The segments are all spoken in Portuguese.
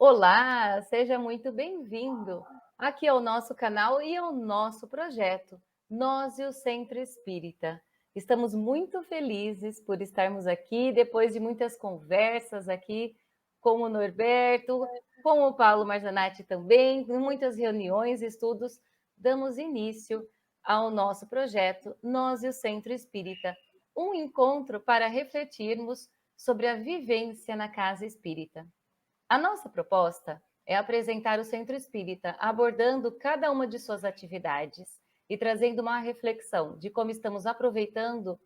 Olá, seja muito bem-vindo aqui ao nosso canal e ao nosso projeto, Nós e o Centro Espírita. Estamos muito felizes por estarmos aqui, depois de muitas conversas aqui com o Norberto, com o Paulo Marzanati também, em muitas reuniões e estudos, damos início ao nosso projeto, Nós e o Centro Espírita, um encontro para refletirmos sobre a vivência na casa espírita. A nossa proposta é apresentar o Centro Espírita, abordando cada uma de suas atividades e trazendo uma reflexão de como estamos aproveitando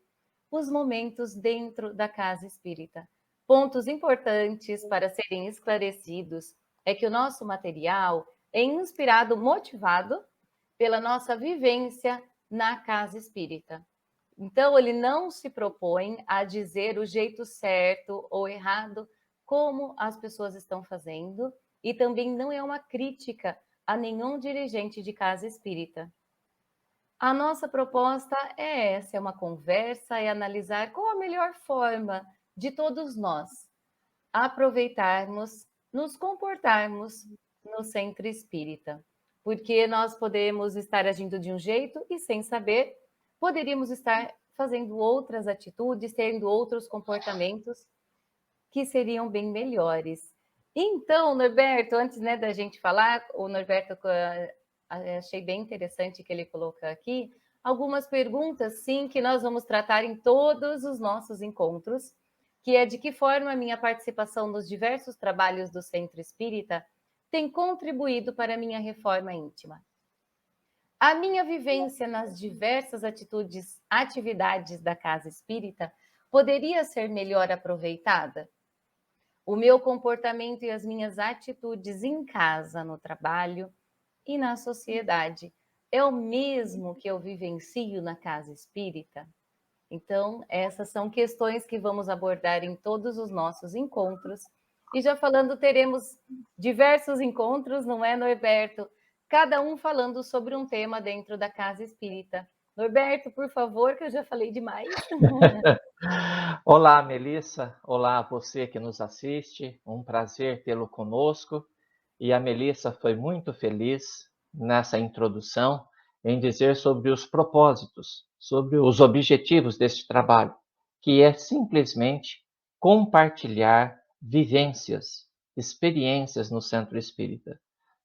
os momentos dentro da casa espírita. Pontos importantes para serem esclarecidos é que o nosso material é inspirado, motivado pela nossa vivência na casa espírita. Então, ele não se propõe a dizer o jeito certo ou errado como as pessoas estão fazendo, e também não é uma crítica a nenhum dirigente de casa espírita. A nossa proposta é essa, é uma conversa, é analisar qual a melhor forma de todos nós aproveitarmos, nos comportarmos no centro espírita. Porque nós podemos estar agindo de um jeito e, sem saber, poderíamos estar fazendo outras atitudes, tendo outros comportamentos que seriam bem melhores. Então, Norberto, antes, né, da gente falar, o Norberto, achei bem interessante que ele colocou aqui, algumas perguntas, sim, que nós vamos tratar em todos os nossos encontros, que é de que forma a minha participação nos diversos trabalhos do Centro Espírita tem contribuído para a minha reforma íntima. A minha vivência nas diversas atividades da casa espírita poderia ser melhor aproveitada? O meu comportamento e as minhas atitudes em casa, no trabalho e na sociedade é o mesmo que eu vivencio na casa espírita? Então, essas são questões que vamos abordar em todos os nossos encontros. E já falando, teremos diversos encontros, não é, Norberto? Cada um falando sobre um tema dentro da casa espírita. Norberto, por favor, que eu já falei demais. Olá, Melissa. Olá a você que nos assiste. Um prazer tê-lo conosco. E a Melissa foi muito feliz nessa introdução em dizer sobre os propósitos, sobre os objetivos deste trabalho, que é simplesmente compartilhar vivências, experiências no centro espírita.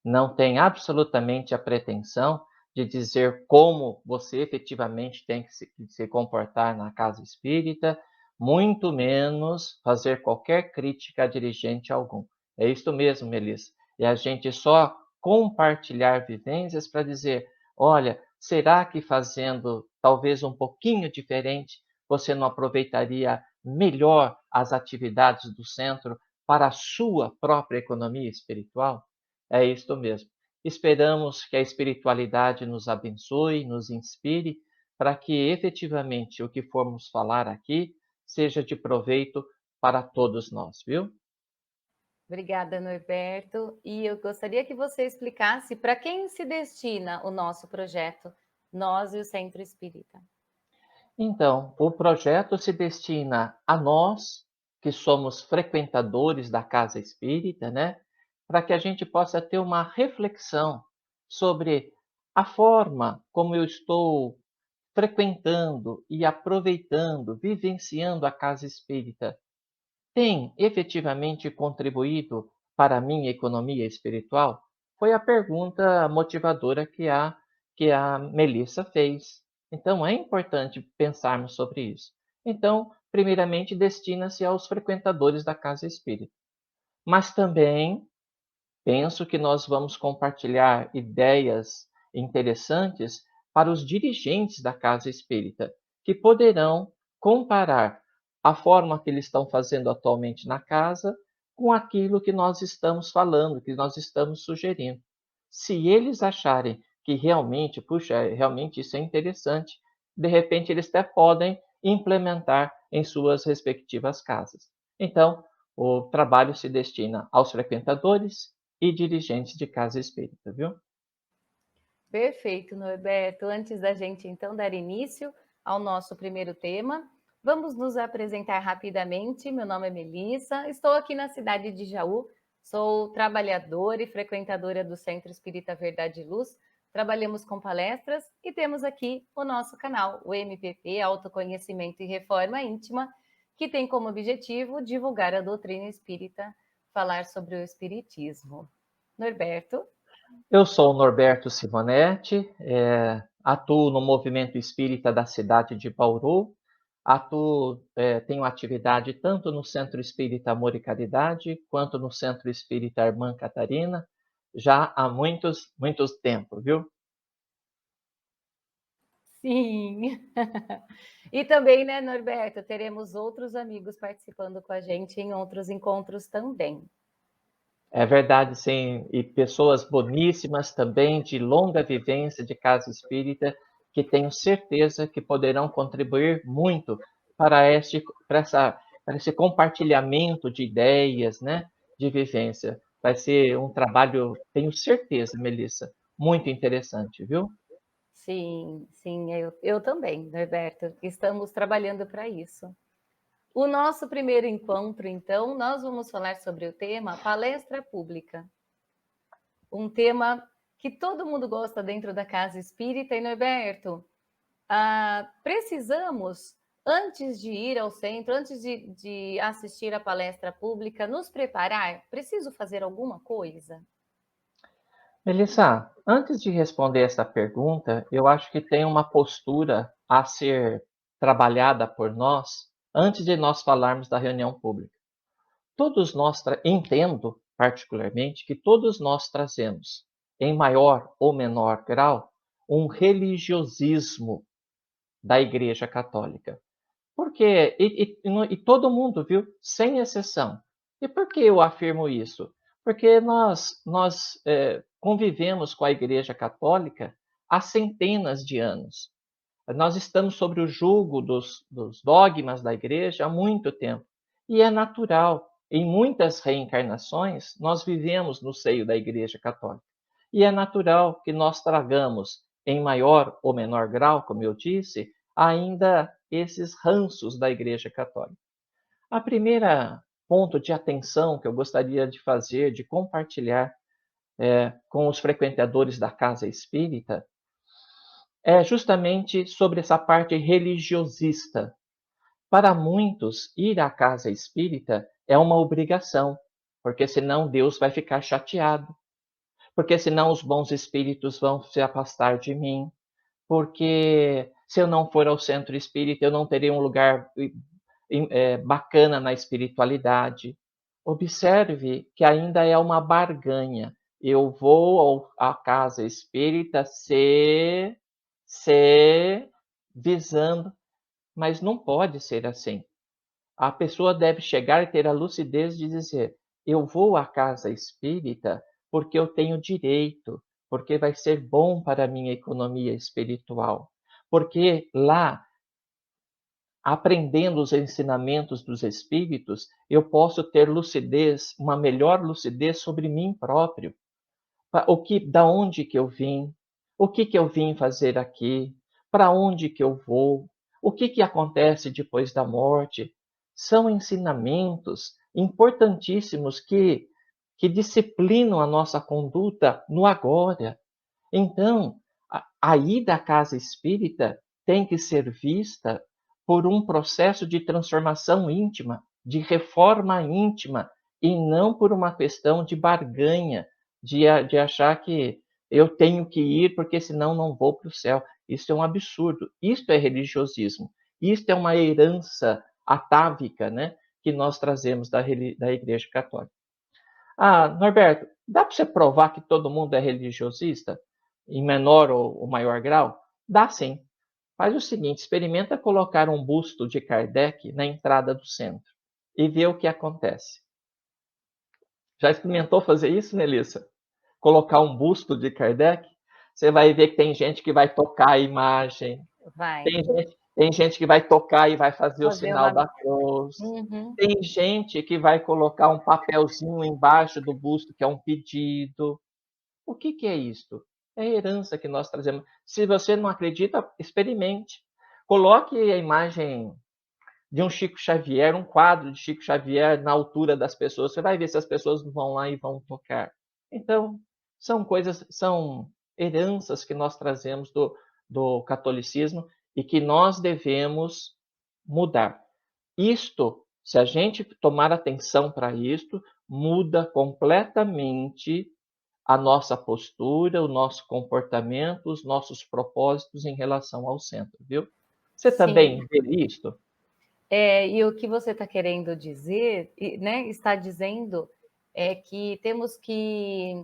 Não tem absolutamente a pretensão de dizer como você efetivamente tem que se comportar na casa espírita, muito menos fazer qualquer crítica a dirigente algum. É isso mesmo, Melissa. E a gente só compartilhar vivências para dizer, olha, será que fazendo talvez um pouquinho diferente, você não aproveitaria melhor as atividades do centro para a sua própria economia espiritual? É isto mesmo. Esperamos que a espiritualidade nos abençoe, nos inspire, para que efetivamente o que formos falar aqui seja de proveito para todos nós, viu? Obrigada, Norberto. E eu gostaria que você explicasse para quem se destina o nosso projeto, Nós e o Centro Espírita. Então, o projeto se destina a nós, que somos frequentadores da casa espírita, né? Para que a gente possa ter uma reflexão sobre a forma como eu estou frequentando e aproveitando, vivenciando a casa espírita. Tem efetivamente contribuído para a minha economia espiritual? Foi a pergunta motivadora que a Melissa fez. Então, é importante pensarmos sobre isso. Então, primeiramente, destina-se aos frequentadores da casa espírita. Mas também penso que nós vamos compartilhar ideias interessantes para os dirigentes da casa espírita, que poderão comparar a forma que eles estão fazendo atualmente na casa com aquilo que nós estamos falando, que nós estamos sugerindo. Se eles acharem que realmente, puxa, realmente isso é interessante, de repente eles até podem implementar em suas respectivas casas. Então, o trabalho se destina aos frequentadores e dirigentes de casa espírita, viu? Perfeito, Norberto. Antes da gente então dar início ao nosso primeiro tema, vamos nos apresentar rapidamente. Meu nome é Melissa, estou aqui na cidade de Jaú, Sou trabalhadora e frequentadora do Centro Espírita Verdade e Luz. Trabalhamos com palestras e temos aqui o nosso canal, o MPP Autoconhecimento e Reforma Íntima, que tem como objetivo divulgar a doutrina espírita, falar sobre o espiritismo. Norberto? Eu sou o Norberto Simonetti, atuo no movimento espírita da cidade de Bauru, tenho atividade tanto no Centro Espírita Amor e Caridade, quanto no Centro Espírita Irmã Catarina, já há muitos tempos, viu? Sim. E também, né, Norberto, teremos outros amigos participando com a gente em outros encontros também. É verdade, sim, e pessoas boníssimas também, de longa vivência de casa espírita, que tenho certeza que poderão contribuir muito para esse compartilhamento de ideias, né, de vivência. Vai ser um trabalho, tenho certeza, Melissa, muito interessante, viu? Sim, sim, eu também, Norberto. Estamos trabalhando para isso. O nosso primeiro encontro, então, nós vamos falar sobre o tema palestra pública. Um tema que todo mundo gosta dentro da casa espírita. E, Norberto, precisamos, antes de ir ao centro, antes de assistir a palestra pública, nos preparar? Preciso fazer alguma coisa? Melissa, antes de responder essa pergunta, eu acho que tem uma postura a ser trabalhada por nós antes de nós falarmos da reunião pública. Entendo particularmente que todos nós trazemos, em maior ou menor grau, um religiosismo da Igreja Católica. Porque, e todo mundo, viu? Sem exceção. E por que eu afirmo isso? Porque nós convivemos com a Igreja Católica há centenas de anos. Nós estamos sobre o jugo dos dogmas da Igreja há muito tempo. E é natural, em muitas reencarnações, nós vivemos no seio da Igreja Católica. E é natural que nós tragamos, em maior ou menor grau, como eu disse, ainda esses ranços da Igreja Católica. A primeira ponto de atenção que eu gostaria de fazer, de compartilhar com os frequentadores da casa espírita, é justamente sobre essa parte religiosista. Para muitos, ir à casa espírita é uma obrigação, porque senão Deus vai ficar chateado, porque senão os bons espíritos vão se afastar de mim, porque se eu não for ao centro espírita, eu não terei um lugar bacana na espiritualidade. Observe que ainda é uma barganha. Eu vou à casa espírita se visando, mas não pode ser assim. A pessoa deve chegar e ter a lucidez de dizer: eu vou à casa espírita porque eu tenho direito, porque vai ser bom para a minha economia espiritual, porque lá, aprendendo os ensinamentos dos espíritos, eu posso ter lucidez, uma melhor lucidez sobre mim próprio. Da onde que eu vim, o que que eu vim fazer aqui, para onde que eu vou, o que que acontece depois da morte. São ensinamentos importantíssimos que disciplinam a nossa conduta no agora. Então, a ida à casa espírita tem que ser vista por um processo de transformação íntima, de reforma íntima, e não por uma questão de barganha, de achar que eu tenho que ir porque senão não vou para o céu. Isso é um absurdo. Isto é religiosismo. Isto é uma herança atávica, né, que nós trazemos da Igreja Católica. Ah, Norberto, dá para você provar que todo mundo é religiosista, em menor ou maior grau? Dá sim. Faz o seguinte, experimenta colocar um busto de Kardec na entrada do centro e vê o que acontece. Já experimentou fazer isso, Melissa? Colocar um busto de Kardec? Você vai ver que tem gente que vai tocar a imagem, Vai. tem gente que vai tocar e vai fazer o Fazer sinal uma. da cruz. Uhum. Tem gente que vai colocar um papelzinho embaixo do busto, que é um pedido. O que que é isto? É a herança que nós trazemos. Se você não acredita, experimente. Coloque a imagem de um Chico Xavier, um quadro de Chico Xavier na altura das pessoas. Você vai ver se as pessoas vão lá e vão tocar. Então, são coisas, são heranças que nós trazemos do catolicismo e que nós devemos mudar. Isto, se a gente tomar atenção para isto, muda completamente a nossa postura, o nosso comportamento, os nossos propósitos em relação ao centro, viu? Você Sim. também vê isto? E o que você está querendo dizer, né, está dizendo, é que temos que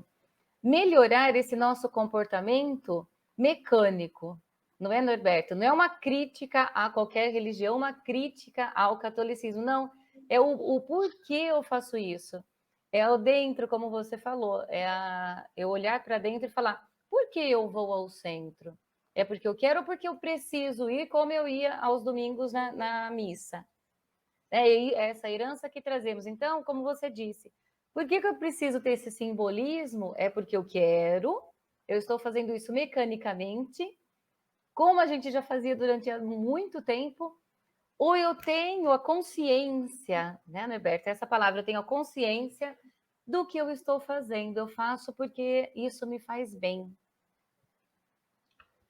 melhorar esse nosso comportamento mecânico, não é, Norberto? Não é uma crítica a qualquer religião, uma crítica ao catolicismo, não. É o porquê eu faço isso. É o dentro, como você falou, eu olhar para dentro e falar, por que eu vou ao centro? É porque eu quero ou porque eu preciso ir como eu ia aos domingos na missa? É essa herança que trazemos. Então, como você disse, por que eu preciso ter esse simbolismo? É porque eu quero, eu estou fazendo isso mecanicamente, como a gente já fazia durante muito tempo, ou eu tenho a consciência, né, Norberto? Essa palavra, eu tenho a consciência do que eu estou fazendo. Eu faço porque isso me faz bem.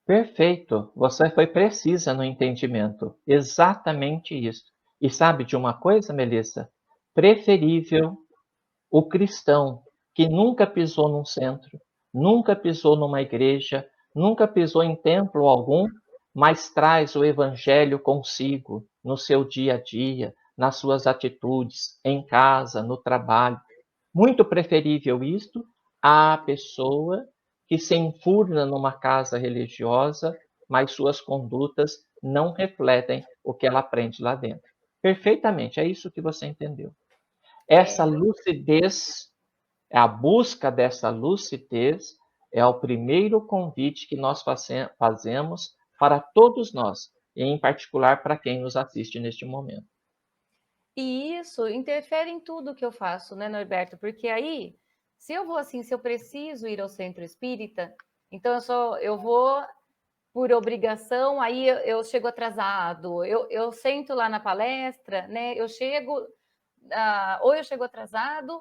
Perfeito. Você foi precisa no entendimento. Exatamente isso. E sabe de uma coisa, Melissa? Preferível o cristão que nunca pisou num centro, nunca pisou numa igreja, nunca pisou em templo algum, mas traz o evangelho consigo no seu dia a dia, nas suas atitudes, em casa, no trabalho. Muito preferível isto à pessoa que se enfurna numa casa religiosa, mas suas condutas não refletem o que ela aprende lá dentro. Perfeitamente, é isso que você entendeu. Essa É, lucidez, a busca dessa lucidez é o primeiro convite que nós fazemos para todos nós, e em particular para quem nos assiste neste momento. e isso interfere em tudo que eu faço, né, Norberto? Porque aí, se eu vou assim, se eu preciso ir ao centro espírita, então eu vou por obrigação, aí eu chego atrasado, eu sento lá na palestra, né? Eu chego, ou eu chego atrasado,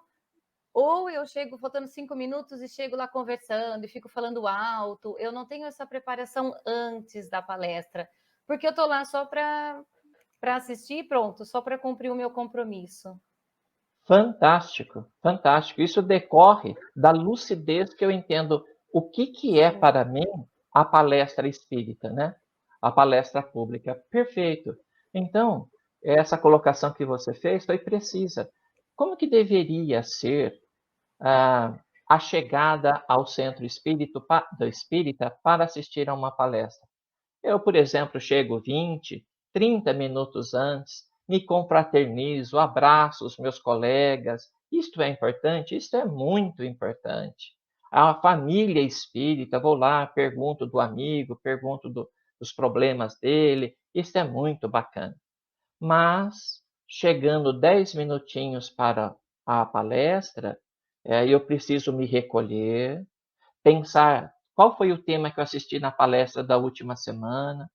ou eu chego faltando 5 minutos e chego lá conversando e fico falando alto. Eu não tenho essa preparação antes da palestra, porque eu estou lá só para assistir, pronto, só para cumprir o meu compromisso. Fantástico, fantástico. Isso decorre da lucidez que eu entendo o que é Sim. para mim a palestra espírita, né? A palestra pública. Perfeito. Então, essa colocação que você fez foi precisa. Como que deveria ser a chegada ao centro do espírita para assistir a uma palestra? Eu, por exemplo, chego 20, 30 minutos antes, me confraternizo, abraço os meus colegas. Isto é importante? Isto é muito importante. A família espírita, vou lá, pergunto do amigo, pergunto dos problemas dele. Isso é muito bacana. Mas, chegando 10 minutinhos para a palestra, eu preciso me recolher, pensar qual foi o tema que eu assisti na palestra da última semana,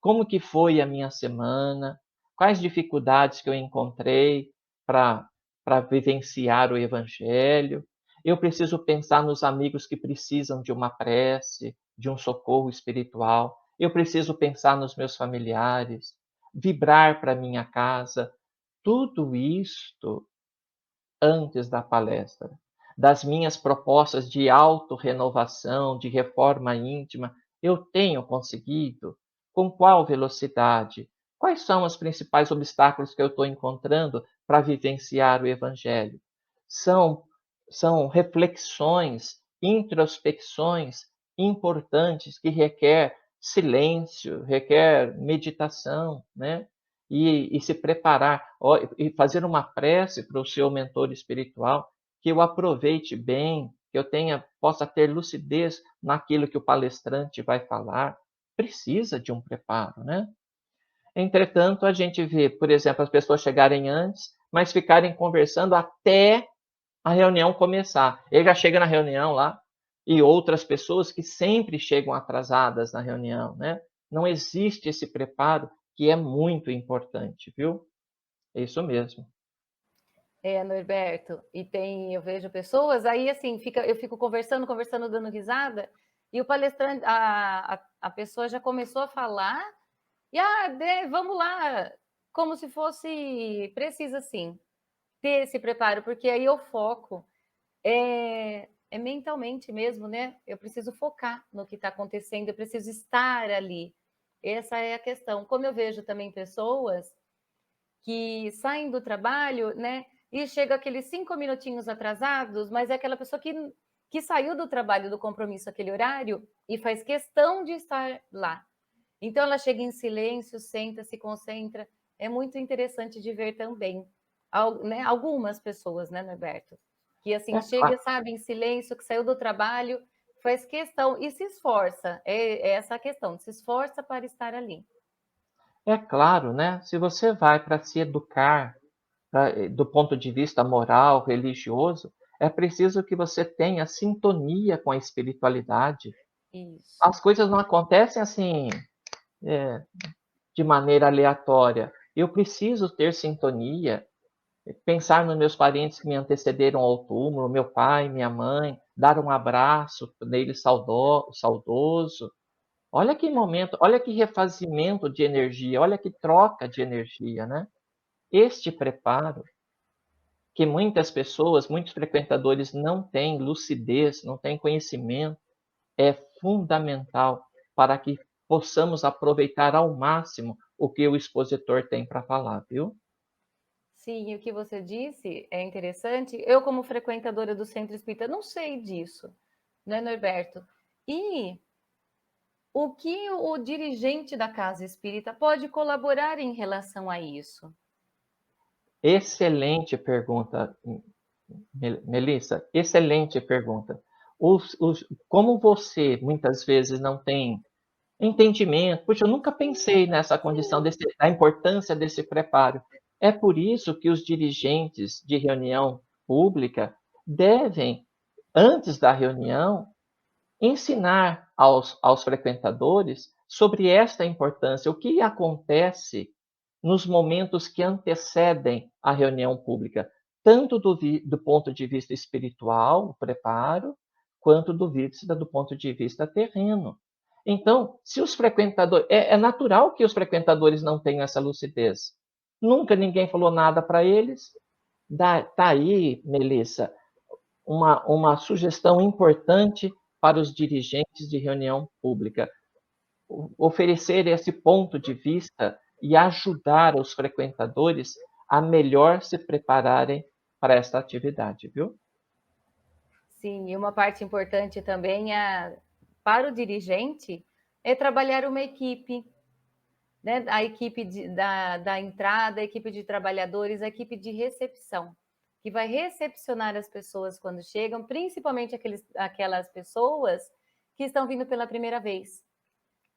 como que foi a minha semana, quais dificuldades que eu encontrei para vivenciar o evangelho. Eu preciso pensar nos amigos que precisam de uma prece, de um socorro espiritual. Eu preciso pensar nos meus familiares, vibrar para minha casa. Tudo isto antes da palestra, das minhas propostas de autorrenovação, de reforma íntima, eu tenho conseguido? Com qual velocidade? Quais são os principais obstáculos que eu estou encontrando para vivenciar o Evangelho? São, são reflexões, introspecções importantes que requer silêncio, requer meditação, né? E se preparar e fazer uma prece para o seu mentor espiritual, que eu aproveite bem, que eu possa ter lucidez naquilo que o palestrante vai falar. Precisa de um preparo, né? Entretanto, a gente vê, por exemplo, as pessoas chegarem antes, mas ficarem conversando até a reunião começar. Ele já chega na reunião lá, e outras pessoas que sempre chegam atrasadas na reunião, né? Não existe esse preparo que é muito importante, viu? É isso mesmo. É, Norberto, eu vejo pessoas, aí assim, eu fico conversando, dando risada, e o palestrante, a pessoa já começou a falar, e vamos lá, como se fosse, precisa sim, ter esse preparo, porque aí eu foco, é mentalmente mesmo, né? Eu preciso focar no que está acontecendo, eu preciso estar ali. Essa é a questão. Como eu vejo também pessoas que saem do trabalho, né? E chega aqueles 5 minutinhos atrasados, mas é aquela pessoa que saiu do trabalho, do compromisso, aquele horário, e faz questão de estar lá. Então ela chega em silêncio, senta, se concentra. É muito interessante de ver também, né, algumas pessoas, né, Norberto? Que assim, É, chega, sabe, em silêncio, que saiu do trabalho, faz questão e se esforça. É essa a questão, se esforça para estar ali. é claro, né? Se você vai para se educar do ponto de vista moral, religioso, é preciso que você tenha sintonia com a espiritualidade. Isso. As coisas não acontecem assim, de maneira aleatória. Eu preciso ter sintonia, pensar nos meus parentes que me antecederam ao túmulo, meu pai, minha mãe, dar um abraço nele saudoso. Olha que momento, olha que refazimento de energia, olha que troca de energia, né? Este preparo que muitas pessoas, muitos frequentadores não têm lucidez, não têm conhecimento, é fundamental para que possamos aproveitar ao máximo o que o expositor tem para falar, viu? Sim, o que você disse é interessante. Eu, como frequentadora do Centro Espírita, não sei disso, né, Norberto? E o que o dirigente da Casa Espírita pode colaborar em relação a isso? Excelente pergunta, Melissa, excelente pergunta. Como você muitas vezes não tem entendimento, puxa, eu nunca pensei nessa condição da importância desse preparo. É por isso que os dirigentes de reunião pública devem, antes da reunião, ensinar aos frequentadores sobre esta importância, o que acontece nos momentos que antecedem a reunião pública, tanto do ponto de vista espiritual, o preparo, quanto do ponto de vista terreno. Então, se os frequentadores. É natural que os frequentadores não tenham essa lucidez. Nunca ninguém falou nada para eles. Está aí, Melissa, uma sugestão importante para os dirigentes de reunião pública. Oferecer esse ponto de vista e ajudar os frequentadores a melhor se prepararem para esta atividade, viu? Sim, e uma parte importante também para o dirigente é trabalhar uma equipe, né? A equipe da entrada, a equipe de trabalhadores, a equipe de recepção, que vai recepcionar as pessoas quando chegam, principalmente aquelas pessoas que estão vindo pela primeira vez.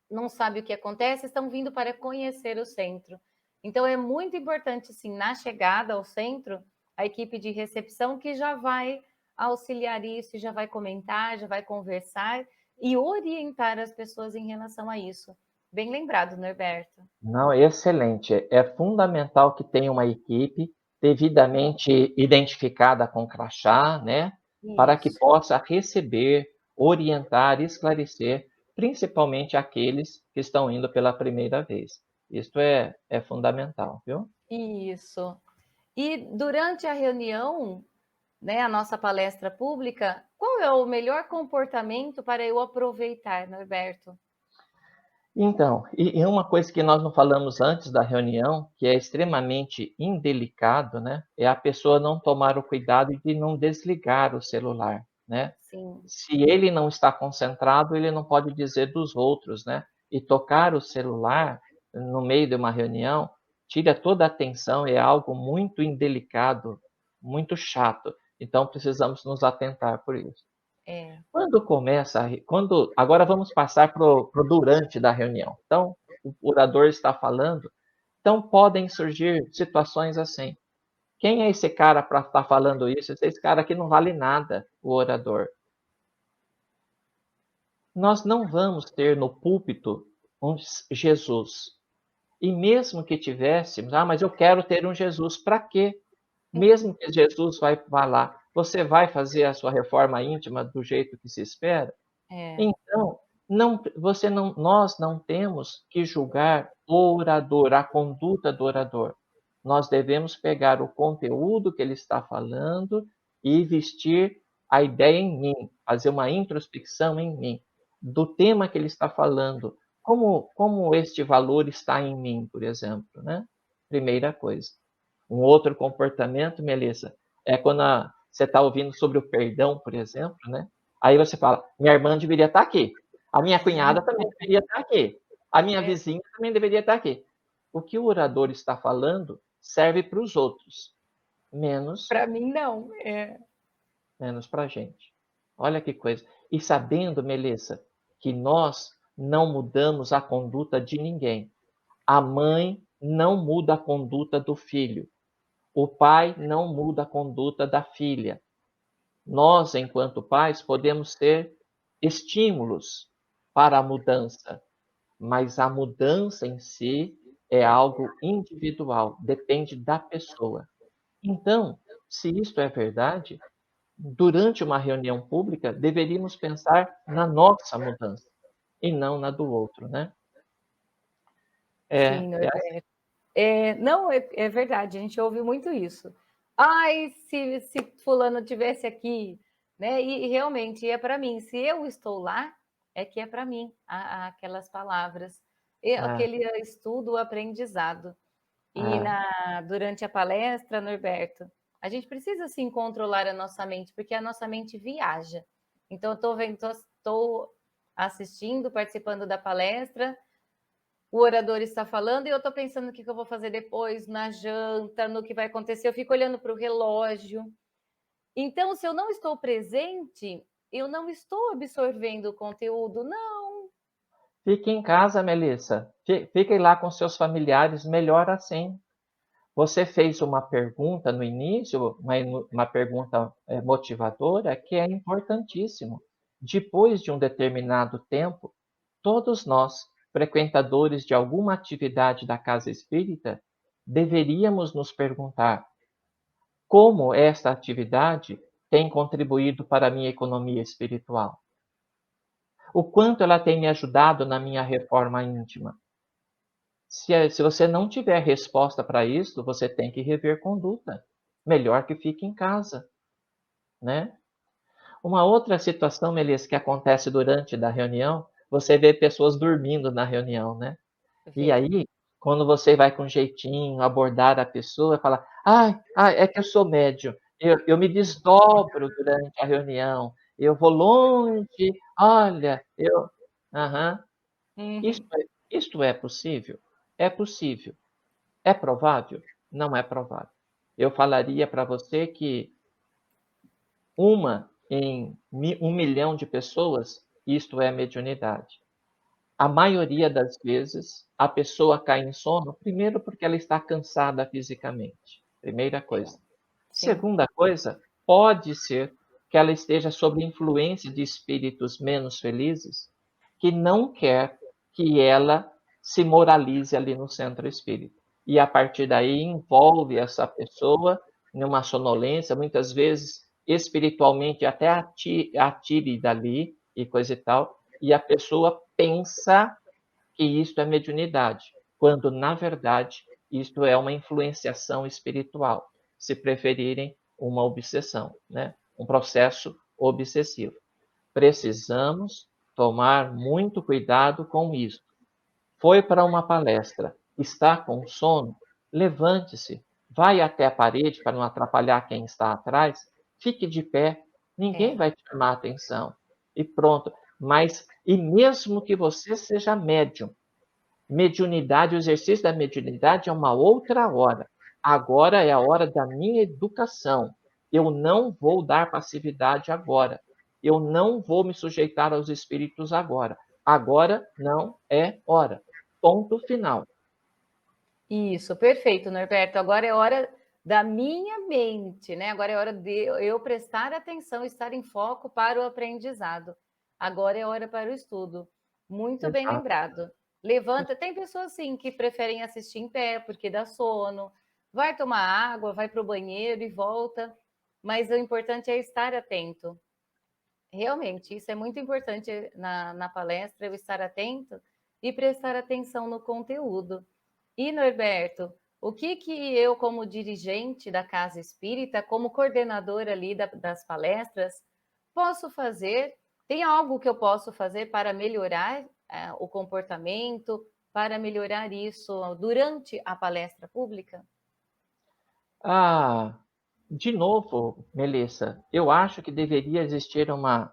Não sabe o que acontece, estão vindo para conhecer o centro. Então é muito importante, sim, na chegada ao centro, a equipe de recepção que já vai auxiliar isso, já vai comentar, já vai conversar e orientar as pessoas em relação a isso. Bem lembrado, Norberto. Não, excelente. É fundamental que tenha uma equipe devidamente identificada com crachá, né? Para que Isso. possa receber, orientar, esclarecer, principalmente aqueles que estão indo pela primeira vez. Isto é fundamental, viu? Isso. E durante a reunião, né, a nossa palestra pública, qual é o melhor comportamento para eu aproveitar, Norberto? Então, e uma coisa que nós não falamos antes da reunião, que é extremamente indelicado, né? É a pessoa não tomar o cuidado de não desligar o celular, né? Sim. Se ele não está concentrado, ele não pode dizer dos outros, né? E tocar o celular no meio de uma reunião tira toda a atenção, é algo muito indelicado, muito chato. Então precisamos nos atentar por isso. É. Quando agora vamos passar para o durante da reunião. Então, o orador está falando, então podem surgir situações assim. Quem é esse cara para estar falando isso? Esse cara aqui não vale nada, o orador. Nós não vamos ter no púlpito um Jesus. E mesmo que tivéssemos, mas eu quero ter um Jesus, para quê? Uhum. Mesmo que Jesus vá lá, você vai fazer a sua reforma íntima do jeito que se espera? É, Então, nós não temos que julgar o orador, a conduta do orador. Nós devemos pegar o conteúdo que ele está falando e vestir a ideia em mim, fazer uma introspecção em mim, do tema que ele está falando. Como este valor está em mim, por exemplo, né? Primeira coisa. Um outro comportamento, Melissa, é quando você está ouvindo sobre o perdão, por exemplo, né? Aí você fala, minha irmã deveria estar aqui, a minha cunhada também deveria estar aqui, a minha é. vizinha também deveria estar aqui. O que o orador está falando serve para os outros, menos, Para mim não. É. menos para a gente. Olha que coisa. E sabendo, Melissa, que nós não mudamos a conduta de ninguém. A mãe não muda a conduta do filho. O pai não muda a conduta da filha. Nós, enquanto pais, podemos ser estímulos para a mudança, mas a mudança em si é algo individual, depende da pessoa. Então, se isto é verdade, durante uma reunião pública, deveríamos pensar na nossa mudança e não na do outro, né? Sim, É assim. Norberto. Não, é verdade, a gente ouve muito isso. Ai, se fulano tivesse aqui, né? E realmente é para mim. Se eu estou lá, é que é para mim aquelas palavras, Ah, aquele estudo, o aprendizado. E ah, durante a palestra, Norberto, a gente precisa sim controlar a nossa mente, porque a nossa mente viaja. Então, eu estou vendo, estou assistindo, participando da palestra, o orador está falando e eu estou pensando o que eu vou fazer depois, na janta, no que vai acontecer. Eu fico olhando para o relógio. Então, se eu não estou presente, eu não estou absorvendo o conteúdo, não. fique em casa, Melissa. Fique lá com seus familiares, melhor assim. Você fez uma pergunta no início, uma pergunta motivadora, que é importantíssimo. Depois de um determinado tempo, todos nós, frequentadores de alguma atividade da casa espírita, deveríamos nos perguntar como esta atividade tem contribuído para a minha economia espiritual? O quanto ela tem me ajudado na minha reforma íntima? Se você não tiver resposta para isso, você tem que rever conduta. Melhor que fique em casa, né? Uma outra situação, Melissa, que acontece durante a reunião, você vê pessoas dormindo na reunião, né? E Vê. aí, quando você vai com jeitinho abordar a pessoa, fala, é que eu sou médium, eu me desdobro durante a reunião, eu vou longe, olha, eu... Aham. Uhum. Isto é possível? É possível. É provável? Não é provável. Eu falaria para você que uma em 1 milhão de pessoas, isto é mediunidade. A maioria das vezes, a pessoa cai em sono, primeiro porque ela está cansada fisicamente. Primeira coisa. Sim. Segunda coisa, pode ser que ela esteja sob influência de espíritos menos felizes, que não quer que ela se moralize ali no centro espírita. E a partir daí envolve essa pessoa numa sonolência, muitas vezes espiritualmente até atire dali e coisa e tal, e a pessoa pensa que isto é mediunidade, quando na verdade isto é uma influenciação espiritual, se preferirem uma obsessão, né? Um processo obsessivo. Precisamos tomar muito cuidado com isso. Foi para uma palestra, está com sono? Levante-se, vai até a parede para não atrapalhar quem está atrás, fique de pé, ninguém É. vai te chamar a atenção. E pronto. Mas, e mesmo que você seja médium, mediunidade, o exercício da mediunidade é uma outra hora. Agora é a hora da minha educação. Eu não vou dar passividade agora. Eu não vou me sujeitar aos espíritos agora. Agora não é hora. Ponto final. Isso, perfeito, Norberto. Agora é hora da minha mente, né? Agora é hora de eu prestar atenção, estar em foco para o aprendizado. Agora é hora para o estudo. Muito bem Exato. lembrado. levanta. Tem pessoas, sim, que preferem assistir em pé, porque dá sono. Vai tomar água, vai para o banheiro e volta. Mas o importante é estar atento. Realmente, isso é muito importante na palestra, eu estar atento e prestar atenção no conteúdo. E, Norberto, o que eu, como dirigente da Casa Espírita, como coordenadora ali das palestras, posso fazer? Tem algo que eu posso fazer para melhorar o comportamento, para melhorar isso durante a palestra pública? Ah, de novo, Melissa, eu acho que deveria existir uma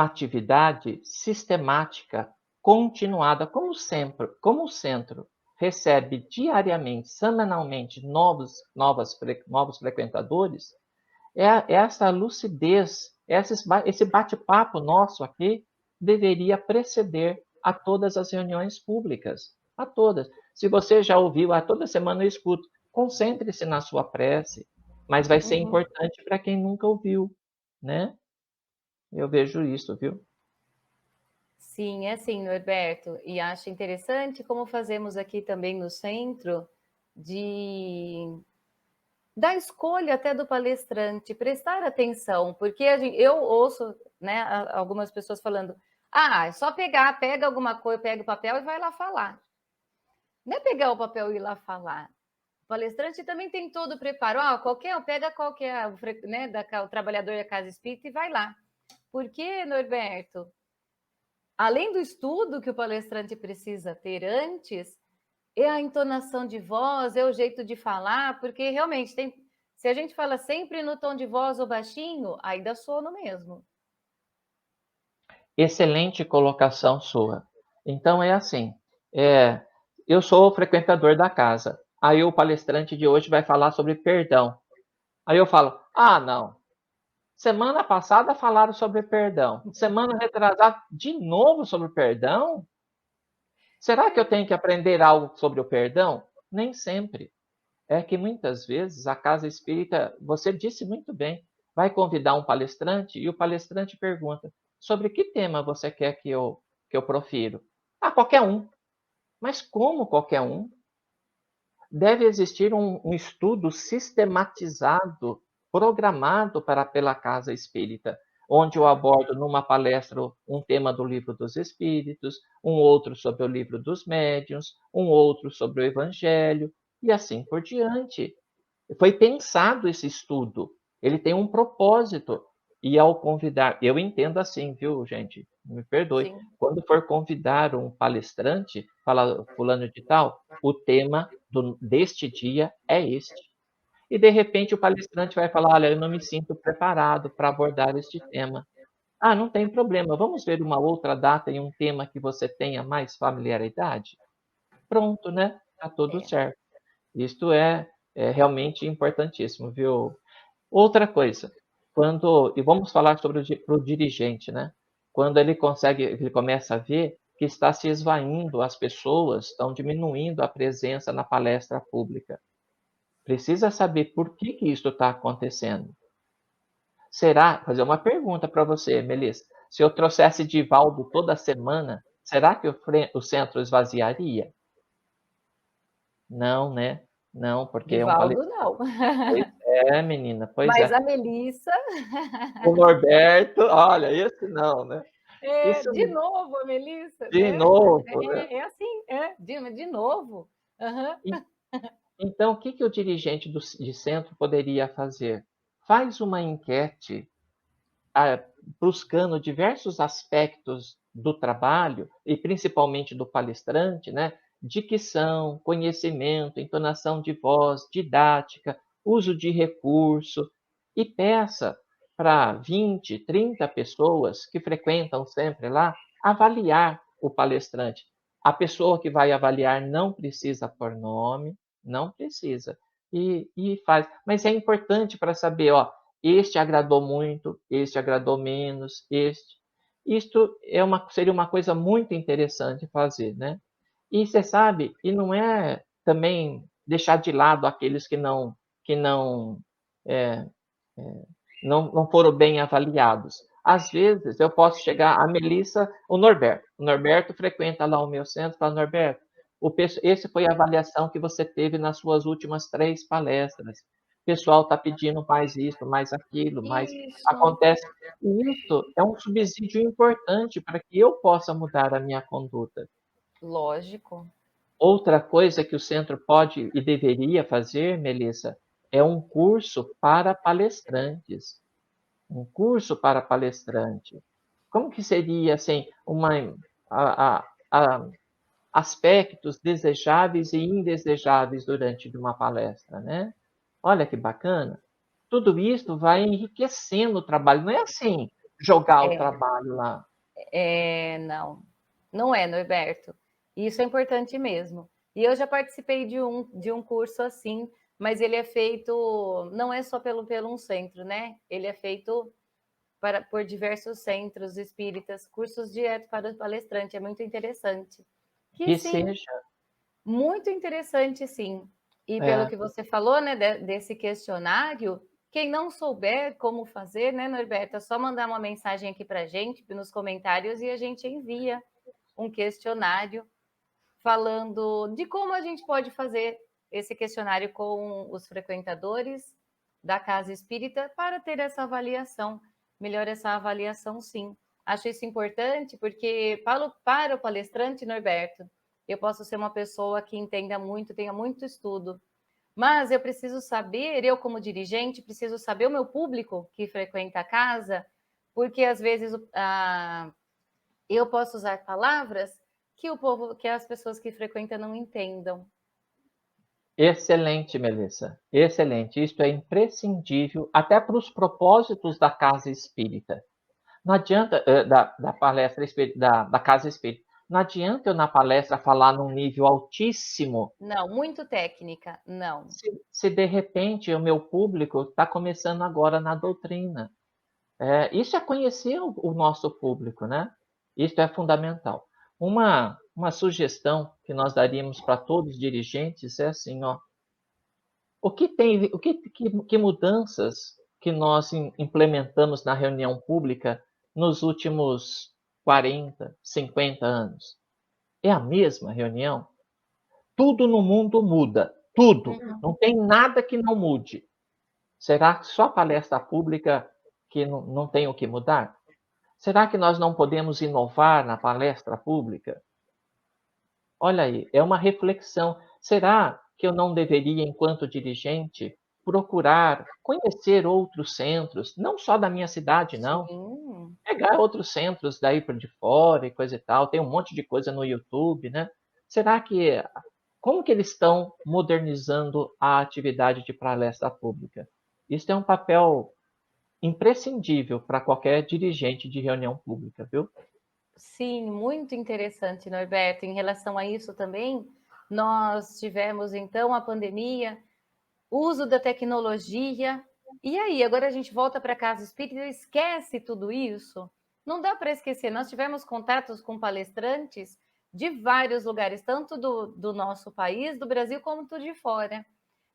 atividade sistemática, continuada, como o centro recebe diariamente, semanalmente, novos frequentadores, essa lucidez, esse bate-papo nosso aqui deveria preceder a todas as reuniões públicas, a todas. Se você já ouviu, toda semana eu escuto, concentre-se na sua prece, mas vai ser Uhum. importante para quem nunca ouviu, né? Eu vejo isso, viu? Sim, é assim, Norberto, e acho interessante como fazemos aqui também no centro, de da escolha até do palestrante, prestar atenção, porque eu ouço, né, algumas pessoas falando, é só pega alguma coisa, pega o papel e vai lá falar. Não é pegar o papel e ir lá falar. O palestrante também tem todo o preparo. Pega qualquer, né, o trabalhador da casa espírita e vai lá. Porque, Norberto, além do estudo que o palestrante precisa ter antes, é a entonação de voz, é o jeito de falar, porque realmente se a gente fala sempre no tom de voz ou baixinho, aí dá sono mesmo. Excelente colocação sua. Então é assim, é, eu sou o frequentador da casa. Aí o palestrante de hoje vai falar sobre perdão. Aí eu falo: "Ah, não. Semana passada falaram sobre perdão. Semana retrasada de novo sobre perdão? Será que eu tenho que aprender algo sobre o perdão?" Nem sempre. É que muitas vezes a casa espírita, você disse muito bem, vai convidar um palestrante e o palestrante pergunta: "Sobre que tema você quer que eu profiro?" "Ah, qualquer um." Mas como qualquer um? Deve existir um estudo sistematizado, programado pela casa espírita, onde eu abordo numa palestra um tema do Livro dos Espíritos, um outro sobre o Livro dos Médiuns, um outro sobre o Evangelho, e assim por diante. Foi pensado esse estudo, ele tem um propósito. E ao convidar, eu entendo assim, viu, gente? Me perdoe. Sim. Quando for convidar um palestrante, fala fulano de tal, o tema deste dia é este. E de repente o palestrante vai falar: "Olha, eu não me sinto preparado para abordar este tema." Ah, não tem problema, vamos ver uma outra data e um tema que você tenha mais familiaridade? Pronto, né? Tá tudo É. certo. Isto é realmente importantíssimo, viu? Outra coisa, e vamos falar sobre o dirigente, né? Quando ele começa a ver que está se esvaindo, as pessoas estão diminuindo a presença na palestra pública. Precisa saber por que isso está acontecendo. Fazer uma pergunta para você, Melissa. Se eu trouxesse Divaldo toda semana, será que o centro esvaziaria? Não, né? Não, porque é um Divaldo, palestrante. não. Pois é, menina, pois Mas é. a Melissa, O Norberto, olha, esse não, né? Isso de novo a Melissa, de né? novo, né? Assim, de novo. Aham. E então, o que que o dirigente de centro poderia fazer? Faz uma enquete, ah, buscando diversos aspectos do trabalho e principalmente do palestrante, né? Dicção, conhecimento, entonação de voz, didática, uso de recurso, e peça para 20, 30 pessoas que frequentam sempre lá avaliar o palestrante. A pessoa que vai avaliar não precisa pôr nome, não precisa. E faz. Mas é importante para saber, ó, este agradou muito, este agradou menos, este. Isto seria uma coisa muito interessante fazer, né? E você sabe, e não é também deixar de lado aqueles que é, não foram bem avaliados. Às vezes, eu posso chegar a Melissa, o Norberto. O Norberto frequenta lá o meu centro, fala, Norberto, esse foi a avaliação que você teve nas suas últimas 3 palestras. O pessoal está pedindo mais isso, mais aquilo, mais Isso, acontece. E isso é um subsídio importante para que eu possa mudar a minha conduta. lógico. Outra coisa que o centro pode e deveria fazer, Melissa, é um curso para palestrantes. Um curso para palestrante. Como que seria, assim, a aspectos desejáveis e indesejáveis durante uma palestra, né? Olha que bacana. Tudo isso vai enriquecendo o trabalho, não é assim, jogar o É, trabalho lá. não, não é, Norberto. Isso é importante mesmo. E eu já participei de um curso assim, mas ele é feito, não é só pelo um centro, né? Ele é feito por diversos centros espíritas, cursos direto para o palestrante, é muito interessante. Que Que sim, seja, muito interessante, sim. E pelo é, que você falou, né, desse questionário, quem não souber como fazer, né, Norberto, é só mandar uma mensagem aqui para a gente, nos comentários, e a gente envia um questionário falando de como a gente pode fazer esse questionário com os frequentadores da casa espírita para ter essa avaliação, melhor essa avaliação, sim. Acho isso importante porque para o palestrante, Norberto, eu posso ser uma pessoa que entenda muito, tenha muito estudo, mas eu preciso saber, eu como dirigente, preciso saber o meu público que frequenta a casa, porque às vezes eu posso usar palavras que o povo, que as pessoas que frequentam não entendam. excelente, Melissa, excelente. Isso é imprescindível até para os propósitos da casa espírita. Não adianta, da palestra da casa espírita. Não adianta eu na palestra falar num nível altíssimo, Não, muito técnica, não. se de repente o meu público está começando agora na doutrina. Isso é conhecer o nosso público, né? Isso é fundamental. Uma sugestão que nós daríamos para todos os dirigentes é assim, ó, que mudanças que nós implementamos na reunião pública nos últimos 40, 50 anos? É a mesma reunião? Tudo no mundo muda, tudo. Uhum. Não tem nada que não mude. Será que só a palestra pública que não tem o que mudar? Será que nós não podemos inovar na palestra pública? Olha aí, é uma reflexão. Será que eu não deveria, enquanto dirigente, procurar conhecer outros centros, não só da minha cidade, não. Sim, Pegar outros centros daí por de fora e coisa e tal. Tem um monte de coisa no YouTube, né? Será que como que eles estão modernizando a atividade de palestra pública? Isso é um papel imprescindível para qualquer dirigente de reunião pública, viu? sim, muito interessante, Norberto. Em relação a isso também, nós tivemos então a pandemia, uso da tecnologia. E aí, agora a gente volta para a casa espírita e esquece tudo isso? Não dá para esquecer. Nós tivemos contatos com palestrantes de vários lugares, tanto do nosso país, do Brasil, como do de fora.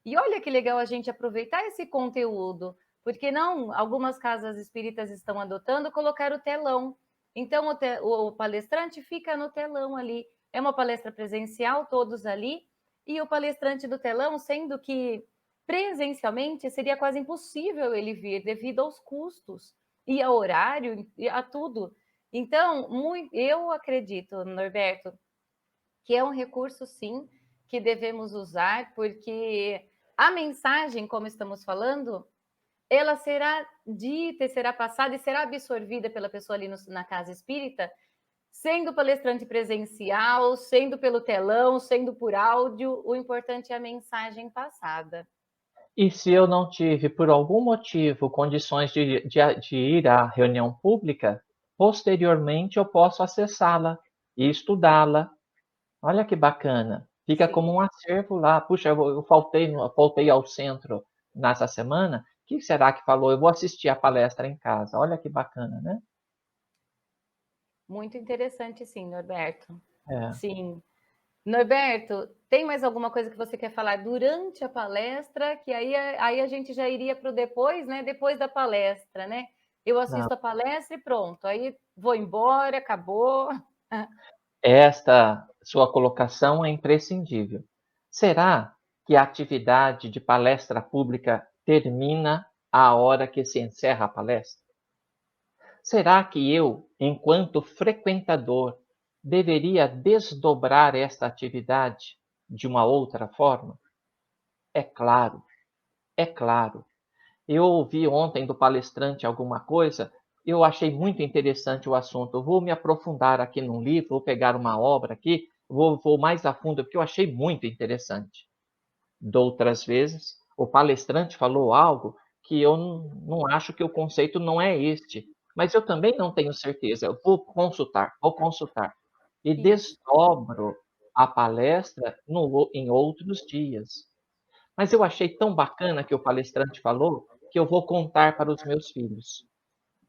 E olha que legal a gente aproveitar esse conteúdo, porque não, algumas casas espíritas estão adotando colocar o telão. Então o palestrante fica no telão ali. É uma palestra presencial, todos ali, e o palestrante do telão, sendo que presencialmente seria quase impossível ele vir devido aos custos e ao horário e a tudo. Então, eu acredito, Norberto, que é um recurso, sim, que devemos usar, porque a mensagem, como estamos falando, ela será dita, será passada e será absorvida pela pessoa ali na casa espírita, sendo palestrante presencial, sendo pelo telão, sendo por áudio, o importante é a mensagem passada. E se eu não tive, por algum motivo, condições de ir à reunião pública, posteriormente eu posso acessá-la e estudá-la. Olha que bacana. Fica como Sim. um acervo lá. Puxa, eu faltei ao centro nessa semana. O que será que falou? Eu vou assistir a palestra em casa. Olha que bacana, né? Muito interessante, sim, Norberto. É. Sim. Norberto, tem mais alguma coisa que você quer falar durante a palestra? Que aí a gente já iria para o depois, né? Depois da palestra, né? eu Não. assisto a palestra e pronto, aí vou embora, acabou. Esta sua colocação é imprescindível. Será que a atividade de palestra pública termina à hora que se encerra a palestra? Será que eu, enquanto frequentador, deveria desdobrar esta atividade de uma outra forma? É claro, é claro. Eu ouvi ontem do palestrante alguma coisa, eu achei muito interessante o assunto. Eu vou me aprofundar aqui num livro, vou pegar uma obra aqui, vou mais a fundo, porque eu achei muito interessante. De outras vezes, o palestrante falou algo que eu não acho que o conceito não é este, mas eu também não tenho certeza. Eu vou consultar. E Isso, desdobro a palestra em outros dias. Mas eu achei tão bacana que o palestrante falou que eu vou contar para os meus filhos.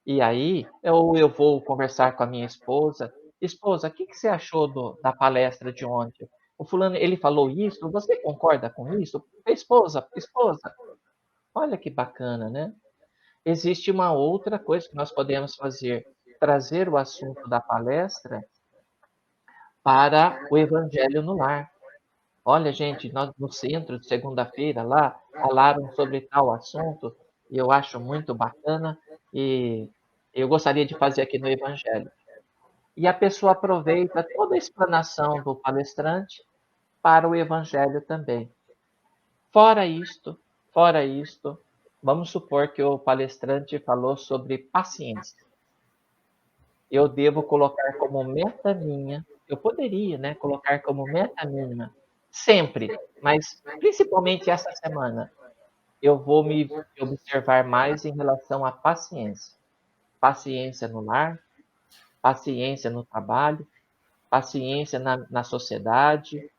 E aí, eu vou conversar com a minha esposa. Esposa, o que que você achou da palestra de ontem? O fulano, ele falou isso, você concorda com isso? Esposa, esposa, olha que bacana, né? Existe uma outra coisa que nós podemos fazer, trazer o assunto da palestra para o evangelho no lar. Olha, gente, nós no centro de segunda-feira lá falaram sobre tal assunto e eu acho muito bacana e eu gostaria de fazer aqui no Evangelho. E a pessoa aproveita toda a explanação do palestrante para o Evangelho também. Fora isto, fora isto, vamos supor que o palestrante falou sobre paciência. Eu devo colocar como meta minha, eu poderia, né, colocar como meta minha, sempre, mas principalmente essa semana, eu vou me observar mais em relação à paciência. Paciência no lar, paciência no trabalho, paciência na sociedade,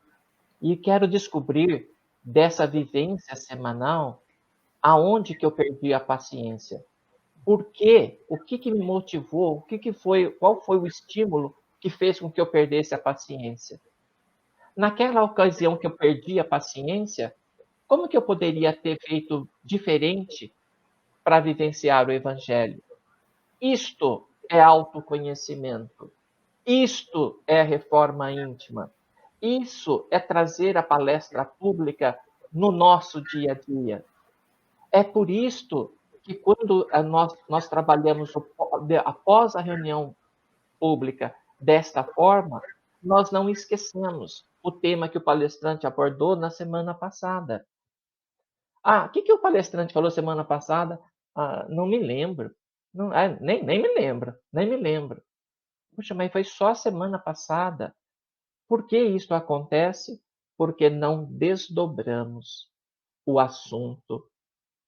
e quero descobrir dessa vivência semanal aonde que eu perdi a paciência. Por quê? O que que me motivou? O que que foi, qual foi o estímulo que fez com que eu perdesse a paciência? Naquela ocasião que eu perdi a paciência, como que eu poderia ter feito diferente para vivenciar o evangelho? Isto é autoconhecimento. Isto é reforma íntima. Isso é trazer a palestra pública no nosso dia a dia. É por isto que quando nós trabalhamos após a reunião pública desta forma, nós não esquecemos o tema que o palestrante abordou na semana passada. Ah, o que, que o palestrante falou semana passada? Ah, não me lembro. Não, nem me lembro, nem me lembro. Puxa, mas foi só semana passada. Por que isso acontece? Porque não desdobramos o assunto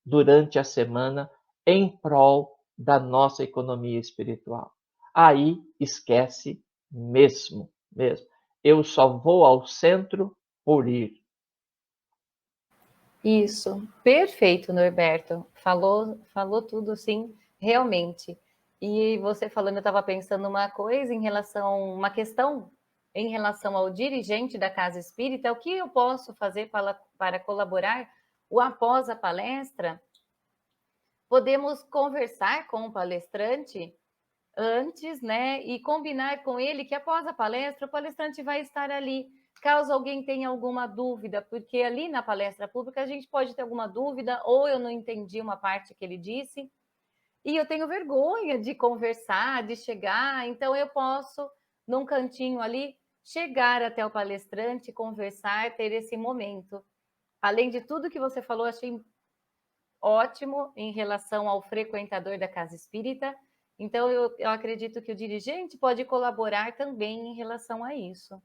durante a semana em prol da nossa economia espiritual. Aí esquece mesmo, mesmo. Eu só vou ao centro por ir. isso. Perfeito, Norberto. Falou tudo, sim, realmente. E você falando, eu estava pensando uma coisa em relação, uma questão em relação ao dirigente da casa espírita, o que eu posso fazer para colaborar o após a palestra? Podemos conversar com o palestrante antes, né? E combinar com ele que após a palestra, o palestrante vai estar ali. Caso alguém tenha alguma dúvida, porque ali na palestra pública a gente pode ter alguma dúvida, ou eu não entendi uma parte que ele disse, e eu tenho vergonha de conversar, de chegar, então eu posso, num cantinho ali, chegar até o palestrante, conversar, ter esse momento. Além de tudo que você falou, achei ótimo em relação ao frequentador da casa espírita. Então, eu acredito que o dirigente pode colaborar também em relação a isso.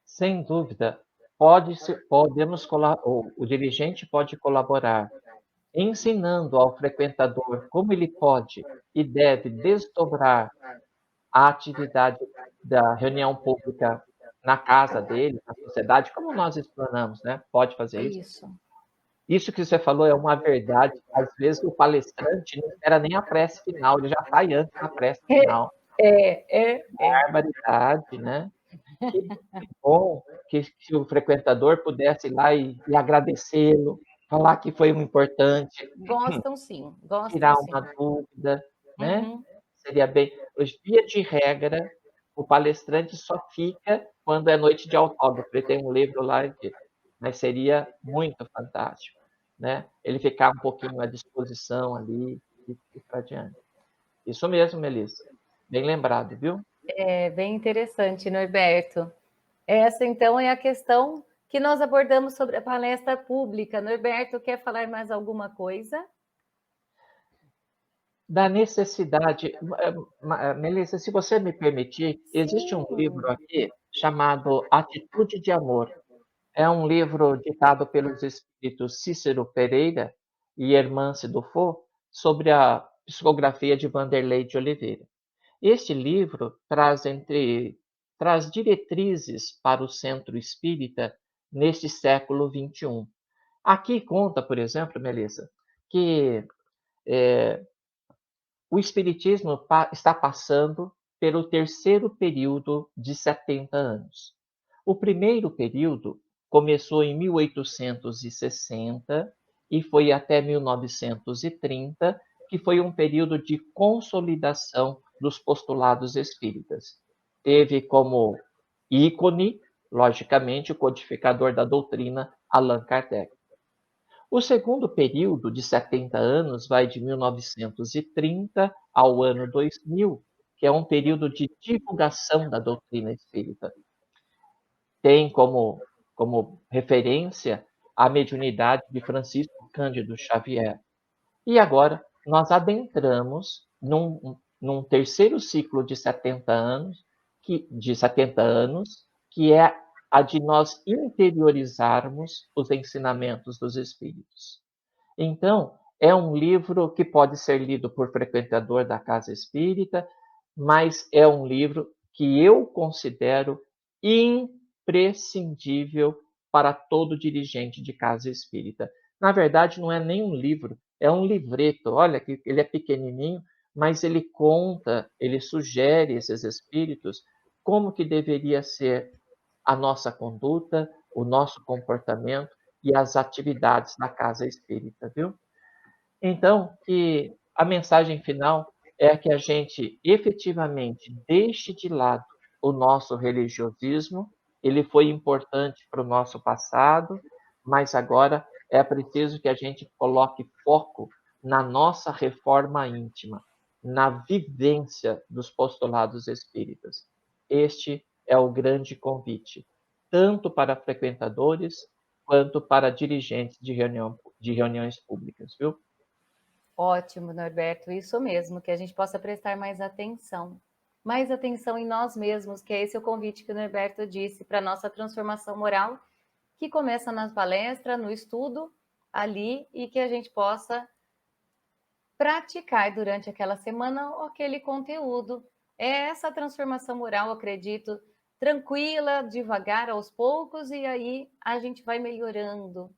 Sem dúvida, o dirigente pode colaborar ensinando ao frequentador como ele pode e deve desdobrar a atividade da reunião pública na casa dele, na sociedade, como nós explanamos, né? Pode fazer isso. Isso. Isso que você falou é uma verdade. Às vezes o palestrante não espera nem a prece final, ele já sai antes da prece final. É. Barbaridade, né? Que bom que o frequentador pudesse ir lá e agradecê-lo, falar que foi um importante, Gostam sim, gostam tirar sim. uma dúvida. né? Uhum. Seria bem via de regra, o palestrante só fica quando é noite de autógrafo, ele tem um livro lá que mas seria muito fantástico, né, ele ficar um pouquinho à disposição ali e para diante. Isso mesmo, Melissa, bem lembrado, viu? É bem interessante, Norberto. Essa, então, é a questão que nós abordamos sobre a palestra pública. Norberto, quer falar mais alguma coisa? Da necessidade Melissa, se você me permitir, existe um livro Sim. aqui chamado Atitude de Amor. É um livro ditado pelos espíritos Cícero Pereira e Hermance Dufour sobre a psicografia de Vanderlei de Oliveira. Este livro traz diretrizes para o centro espírita neste século XXI. Aqui conta, por exemplo, Melissa, que o espiritismo está passando pelo terceiro período de 70 anos. O primeiro período começou em 1860 e foi até 1930, que foi um período de consolidação dos postulados espíritas. Teve como ícone, logicamente, o codificador da doutrina, Allan Kardec. O segundo período, de 70 anos, vai de 1930 ao ano 2000, que é um período de divulgação da doutrina espírita. Tem como referência a mediunidade de Francisco Cândido Xavier. E agora nós adentramos num terceiro ciclo de 70 anos, que é a de nós interiorizarmos os ensinamentos dos espíritos. Então, é um livro que pode ser lido por frequentador da casa espírita, mas é um livro que eu considero imprescindível para todo dirigente de casa espírita. Na verdade, não é nem um livro, é um livreto. Olha que ele é pequenininho, mas ele conta, ele sugere esses espíritos como que deveria ser a nossa conduta, o nosso comportamento e as atividades na casa espírita, viu? Então, que a mensagem final é que a gente efetivamente deixe de lado o nosso religiosismo, ele foi importante para o nosso passado, mas agora é preciso que a gente coloque foco na nossa reforma íntima, na vivência dos postulados espíritas. Este é o grande convite, tanto para frequentadores quanto para dirigentes de reuniões públicas, viu? Ótimo, Norberto, isso mesmo, que a gente possa prestar mais atenção em nós mesmos, que é esse o convite que o Norberto disse para a nossa transformação moral, que começa na palestra, no estudo ali, e que a gente possa praticar durante aquela semana aquele conteúdo. É essa transformação moral, acredito, tranquila, devagar, aos poucos, e aí a gente vai melhorando.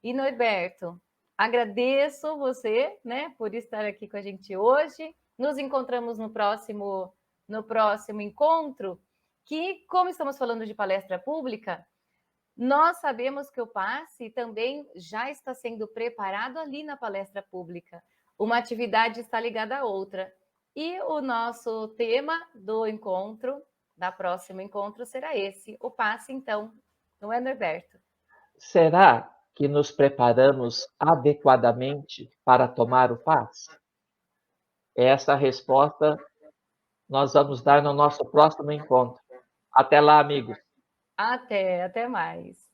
E Norberto, agradeço você, né, por estar aqui com a gente hoje. Nos encontramos no próximo encontro, que, como estamos falando de palestra pública, nós sabemos que o passe também já está sendo preparado ali na palestra pública. Uma atividade está ligada à outra. E o nosso tema do encontro, da próximo encontro, será esse, o passe, então, não é, Norberto? Será que nos preparamos adequadamente para tomar o passe? Essa resposta nós vamos dar no nosso próximo encontro. Até lá, amigos. Até mais.